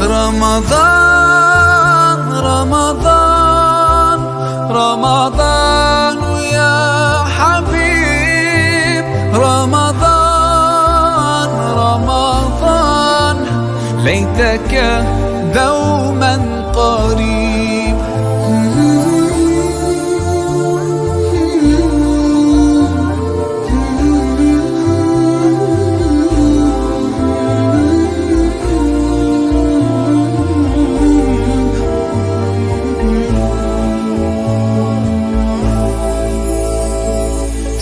رمضان رمضان رمضان يا حبيب رمضان رمضان ليتك دوما قريب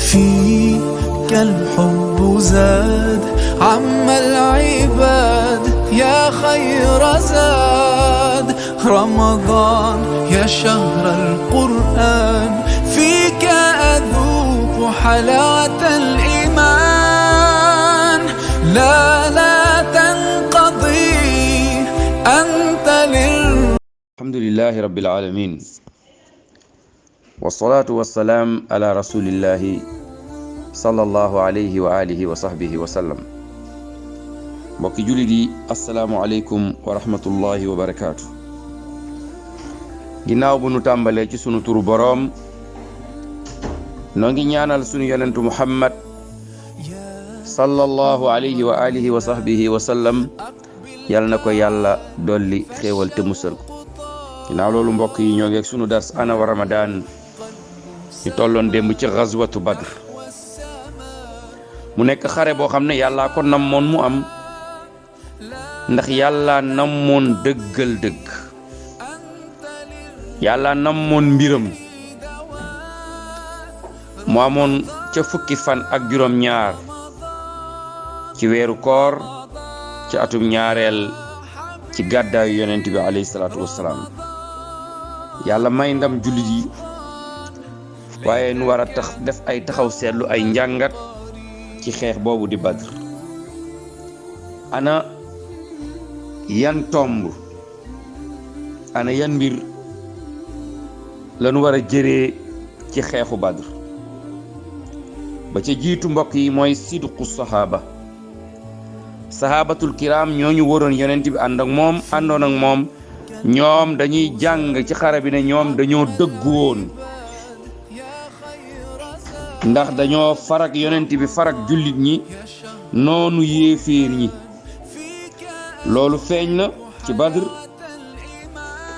فيك الحب زاد عم العباد يا خير زاد رمضان يا شهر القرآن فيك أذوق حلاوة الإيمان لا تنقضي أنت الحمد لله رب العالمين والصلاة والسلام على رسول الله صلى الله عليه وآله وصحبه وسلم mbokki jullit yi asalaamualeykum wa rahmatullahi wa barakaatu. ginnaaw bu nu tàmbalee ci sunu turu boroom noo ngi ñaanal sunu yonentu muhammad sallallahu alayhi wa alihi wa sahbihi wa sallam yal na ko yàlla dolli xéewal te musal ko. ginnaaw loolu mbokk yi ñoo ngi ak sunu dars ana wa ramadan ñu tolloon démb ci ghazwatu badr mu nekk xare boo xam ne yàllaa ko namoon mu am ndax yàlla namoon dëggal dëgg yàlla namoon mbiram mu amoon ca fukki fan ak juróom ñaar ci weeru koor ci atum ñaareel ci gàddaayu yonent bi alayhi salaatu wassalaam yàlla may ndam jullit yi waaye nu war a def ay taxaw seetlu ay njàngat ci xeex boobu di Badr. ana yan tomb ana yan mbir lañu war a jëree ci xeexu Badr. ba ca jiitu mbokk yi mooy sidqu sahabatul kiram ñooñu waroon yonent bi àndoon ak moom ñoom dañuy jàng ci xare bi ne ñoom dañoo dëggu woon ndax dañoo farak yonent bi farak jullit ñi noonu yéeféer ñi. loolu feeñ na ci Badr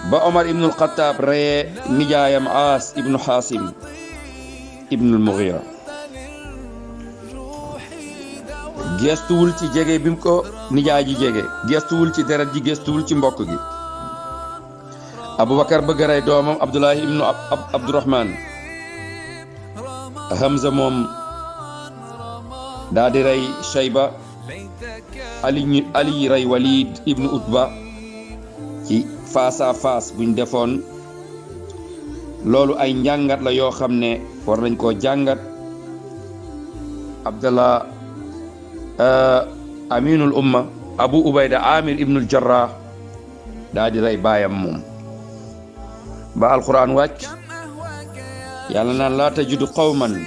ba Omar ibnul Xattaab reye nijaayam Aas ibnu Xaasim ibnul Mughira gestuwul ci jege bi mu ko nijaay ji jege gestuwul ci deret ji gestuwul ci mbokk gi. Abubakar bëgg rey doomam Abdullahi ibnu Abdurahman Hamza moom daa di rey Shayba Ali rey Walid ibnu Utba ci face à face buñ defoon. loolu ay njàngat la yoo xam ne war nañ koo jàngat. Abdallah aminul umma Abu Ubayda Amir ibnul Jarrah daa di rey baayam moom ba alquran wàcc yàlla naan laa tajidu qawman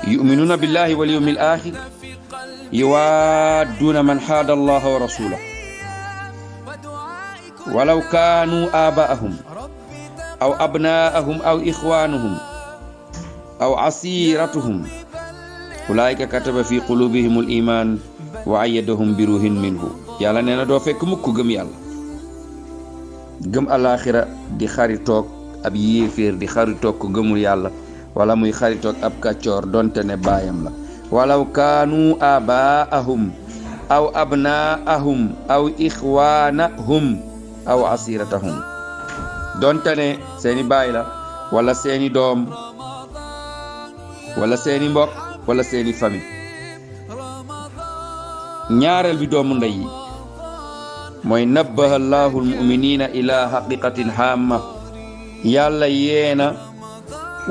yu'minuna billahi wal yawmil akhir yuwaadduuna man haada allaha wa rasulahu walaw kaanu aabaa'ahum aw abnaa'ahum aw ixwaanuhum aw asiiratuhum ulaa'ika kataba fi quluubihimul iimaan wa ayyadahum bi ruuhin minhu. yàlla nee na doo fekk mukk gëm yàlla gëm alaaxira di xaritoog ab yéeféer di xaritoog ko gëmul yàlla wala muy xaritoog ab kàccoor donte ne baayam la. walaw kaanu abaahum aw abnaahum aw ixwaanahum aw asiratahum donte ne seeni baay la wala seeni doom wala seeni mbokk wala seeni famille. ñaareel bi doomu ndey yi mooy nabbaha allahu almuminina ila haqiqatin hamma. yàlla yeena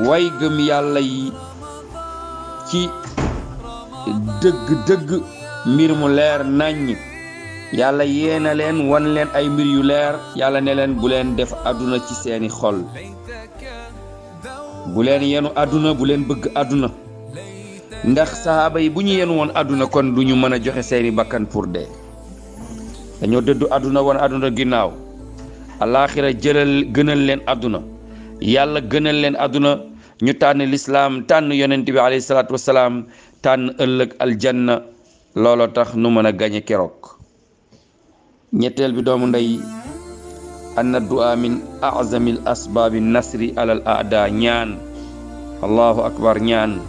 way gëm yàlla yi ci dëgg mbir mu leer naññ. yàlla yéena leen wan leen ay mbir yu leer. yàlla ne leen bu leen def àdduna ci seeni xol, bu leen yenu àdduna, bu leen bëgg àdduna. ndax sahaaba yi bu ñu yenu woon àdduna kon du ñu mën a joxe seeni bakkan pour dee. dañoo dëddu àdduna wan àdduna ginnaaw. alaaxira gënal leen àdduna, yàlla gënal leen àdduna, ñu tànn lislaam, tànn yonent bi alayhi salaatu wasalaam, tànn ëllëg aljanna. looloo tax nu mën a gañe keroog. ñetteel bi doomu ndey, anna du'a min a'zamil asbaabi nasri alal aada. ñaan, allahu akbar, ñaan.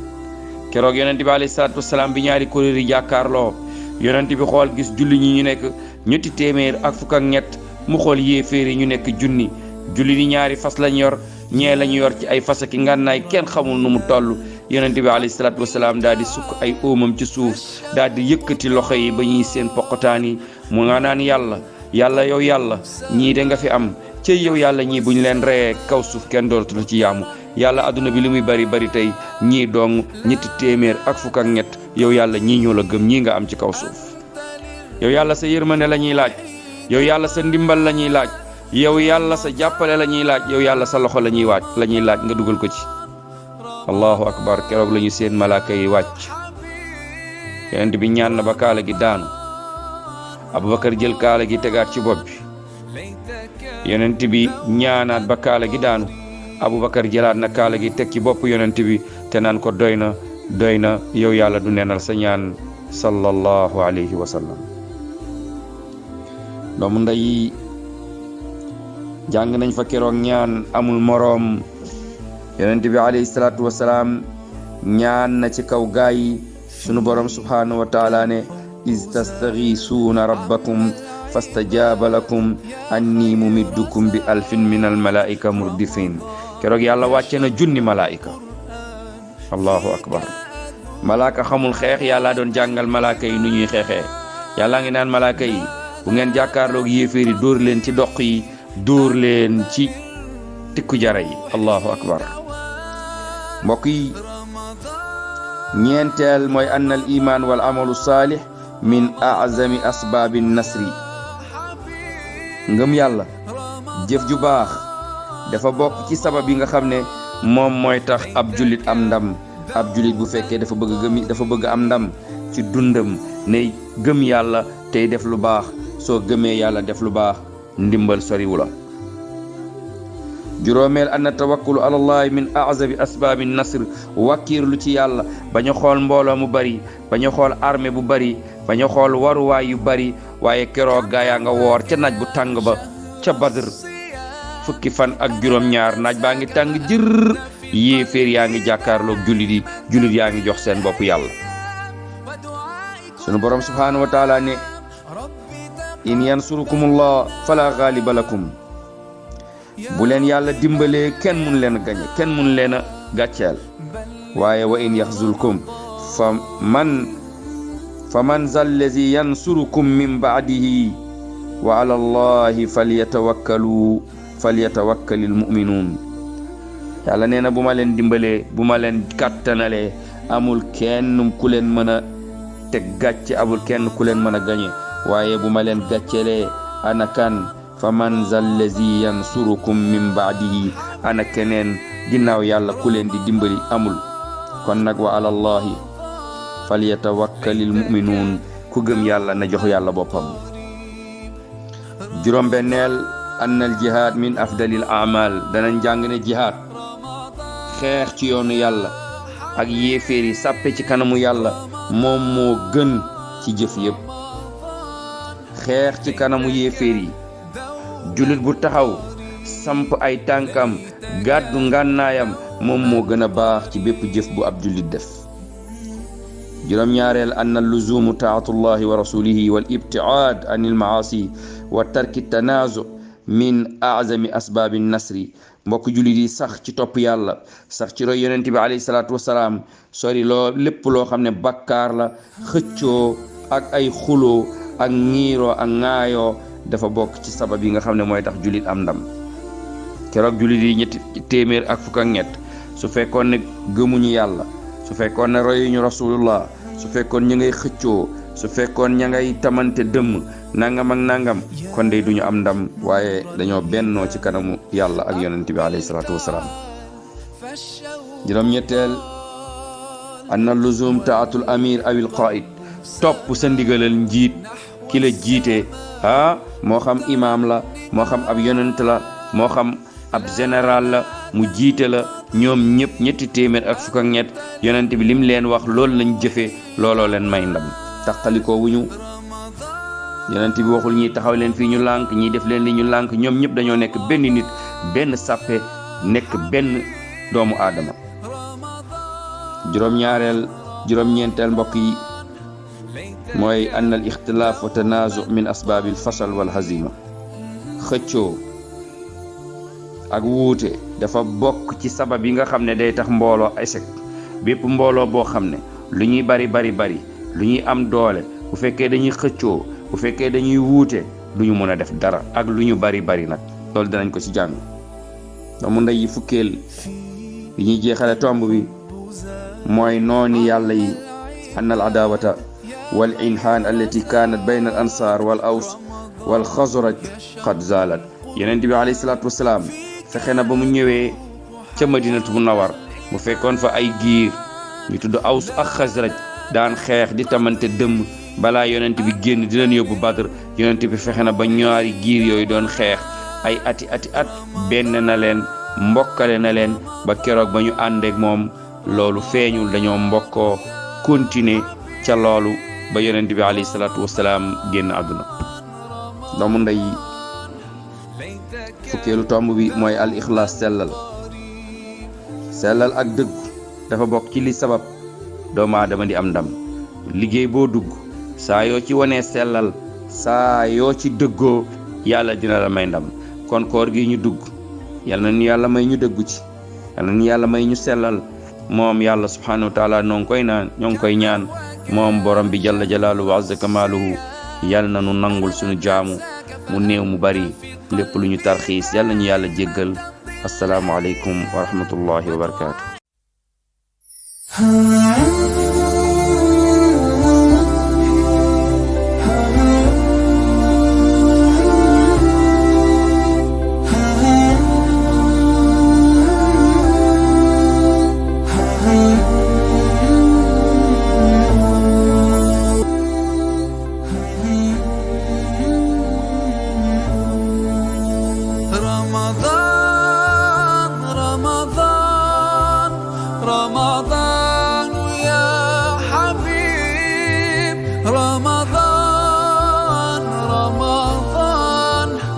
keroog yonent bi alayhi salaatu wasalaam bi ñaari kuréel yi jàkkaarloo, yonent bi xool gis julli ñi ñu nekk ñetti téeméer ak fukk ak ñett, mu xool yéeféer yi ñu nekk junni. julli ni ñaari fas lañ yor, ñee lañu yor ci ay fas ak ngànnaay kenn xamul nu mu toll. yonent bi alayhi salaatu wasalaam daal di sukk ay óomam ci suuf, daal di yëkkati loxo yi ba ñuy seen poqotaan yi, mu nga naan yàlla yow yàlla ñii de nga fi am, cey yow yàlla ñii buñ leen reyee kaw suuf kenn dootu la ci yaamu. yàlla adduna bi li muy bari bari tey ñii dong ñetti téeméer ak fukk ak ñett, yow yàlla ñii ñoo la gëm, ñii nga am ci kaw suuf. yow yàlla sa yërmande la ñuy laaj, yow yàlla sa ndimbal la ñuy laaj, yow yàlla sa jàppale la ñuy laaj, yow yàlla sa loxo la ñuy laaj nga dugal ko ci. allahu akbar. keroog la ñu seen malaaka yi wàcc. yonent bi ñaan na ba kaala gi daanu, Abubakar jël kaala gi tegaat ci bopp bi. yonent bi ñaanaat ba kaala gi daanu, Abubakar jëlaat na kaala gi teg ci bopp yonent bi te naan ko doy na yow yàlla du neenal sa ñaan, sallallahu alayhi wa sallam. doomu ndey jàng nañ fa keroog ñaan amul moroom. yonent bi alayhi salaatu wasalaam ñaan na ci kaw gaay yi, sunu borom subhanahu wa taala ne iz tastaghisuuna rabbakum fastajaaba lakum anni mumiddukum bi alfin min almalaika murdifin. keroog yàlla wàcce na junni malaika. allahu akbar. malaaka xamul xeex, yàlla doon jàngal malaaka yi nu ñuy xeexee. yàlla ngi naan malaaka yi bu ngeen jàkkaarloog yéeféer yi dóor leen ci doq yi, dóor leen ci tikku jara yi. allahu akbar. mbokk yi, ñeenteel mooy anna al iman wal amalu saalih min a'zami asbaabi nasri. ngëm yàlla, jëf ju baax dafa bokk ci sabab yi nga xam ne moom mooy tax ab jullit am ndam. ab jullit bu fekkee dafa bëgg am ndam ci dundam, ne gëm yàlla tey def lu baax. soo gëmee yàlla def lu baax, ndimbal soriwu la. juróomeel anna tawakkulu ala allahi min a'zabi asbaabi nasr. wakkiirlu ci yàlla, bañ a xool mbooloo mu bari, bañ a xool armée bu bari, bañ a xool waruwaay yu bari, waaye keroog gaa yaa nga woor ca naaj bu tàng ba ca Badr, fukki fan ak juróom-ñaar, naaj baa ngi tàng jër, yéeféer yaa ngi jàkkaarloog jullit yaa ngi jox seen bopp yàlla. sunu borom subhanahu wa taala ne in yansurukumullah fala ghaliba lakum. bu leen yàlla dimbalee kenn mun leen a gañe, kenn mun leen a gàcceel. waaye wa in yaxzulkum fa man zallazi yansurukum min ba'dihi wa ala allahi falyatawakkalil mu'minun. yàlla nee na bu ma leen dimbalee, bu ma leen kàttanalee, amul kenn ku leen mën a teg gàcce, amul kenn ku leen mën a gañe. waaye bu ma leen gàccelee, ana kan? fa man zallazi yansurukum min ba'dihi, ana keneen ginnaaw yàlla ku leen di dimbali amul. kon nag wa ala allahi falyatawakkalil mu'minun. ku gëm yàlla na jox yàlla boppam. juróom-benneel anna al jihaad min afdalil a'mal. danañ jàng ne jihaad, xeex ci yoonu yàlla ak yéeféer yi, sàppe ci kanamu yàlla, moom moo gën ci jëf yépp. xeex ci kanamu yéeféer yi, jullit bu taxaw samp ay tànkam gàddu ngànnaayam, moom moo gën a baax ci bépp jëf bu ab jullit def. juróom-ñaareel anna luzumu taatullahi wa rasulihi wal ibtiaad anil maasi wa tarki tanaazu min a'zami asbaabi nasri. mbokk jullit yi sax ci topp yàlla, sax ci roy yonent bi alayhi salaatu wasalaam, sori lépp loo xam ne bakkaar la, xëccoo ak ay xuloo ak ñiiroo ak ŋaayoo, dafa bokk ci sabab yi nga xam ne mooy tax jullit am ndam. keroog jullit yi ñetti téeméer ak fukk ak ñett, su fekkoon ne gëmuñu yàlla, su fekkoon ne royuñu rasulullah, su fekkoon ña ngay xëccoo, su fekkoon ña ngay tamante dëmm nangam ak nangam, kon day duñu am ndam. waaye dañoo bennoo ci kanamu yàlla ak yonent bi alayhi salaatu wasalaam. juróom-ñetteel anna luzum taatul amir awil qaid. topp sa ndigalal njiit, ki la jiite moo xam imaam la moo xam ab yonent la moo xam ab général la mu jiite la ñoom ñëpp ñetti téeméer ak fukk ak ñett yonent bi lim leen wax loolu lañ jëfee looloo leen may ndam taqalikoo wuñu yonent bi waxul ñi taxaw leen fii ñu lànk ñi def leen li ñu lànk ñoom ñëpp dañoo nekk benn nit benn sàppe nekk benn doomu aadama juróom-ñeenteel mbokk yi mooy ann al ixtilaaf wa tanaazu min asbaabil fasal wal hazima xëccoo ak wuute dafa bokk ci sabab yi nga xam ne day tax mbooloo échec bépp mbooloo boo xam ne lu ñuy bari lu ñuy am doole bu fekkee dañuy xëccoo bu fekkee dañuy wuute du ñu mën a def dara ak lu ñu bari nag loolu danañ ko ci jàng doomu ndey yi fukkeel yi ñuy jeexale tomb bi mooy nooni yàlla yi ann al adawata wal inhaan allati kaanat bayna al ansaar wal aws wal xasraj qad zaalat yonent bi alayhi salaatu wasalaam fexe na ba mu ñëwee ca madinatu munawwar mu fekkoon fa ay giir ñu tudd aws ak xasraj daan xeex di tamante dëmm balaa yonent bi génn di leen yóbbu Badr yonent bi fexe na ba ñaari giir yooyu doon xeex ay ati at benn na leen mbokkale na leen ba keroog ba ñu àndeek moom loolu feeñul dañoo mbokkoo continuer ca loolu ba yonent bi alayhi salaatu wasalaam génn àdduna doomu ndey fukkeelu tomb bi mooy al ixlaas sellal ak dëgg dafa bokk ci li sabab doomu aadama di am ndam liggéey boo dugg saa yoo ci wanee sellal saa yoo ci dëggoo yàlla dina la may ndam kon koor gi ñu dugg yal na ñu yàlla may ñu dëggu ci yal na ñu yàlla may ñu sellal moom yàlla subhanahu wa taala ñoo ngi koy ñaan moom borom bi jalla jalaaluhu wa azza kamaaluhu yal na nu nangul suñu jaamu mu néew mu bari lépp lu ñu tarxiis yal na ñu yàlla jéggal assalaamu aleykum wa rahmatullahi wa barakaatu.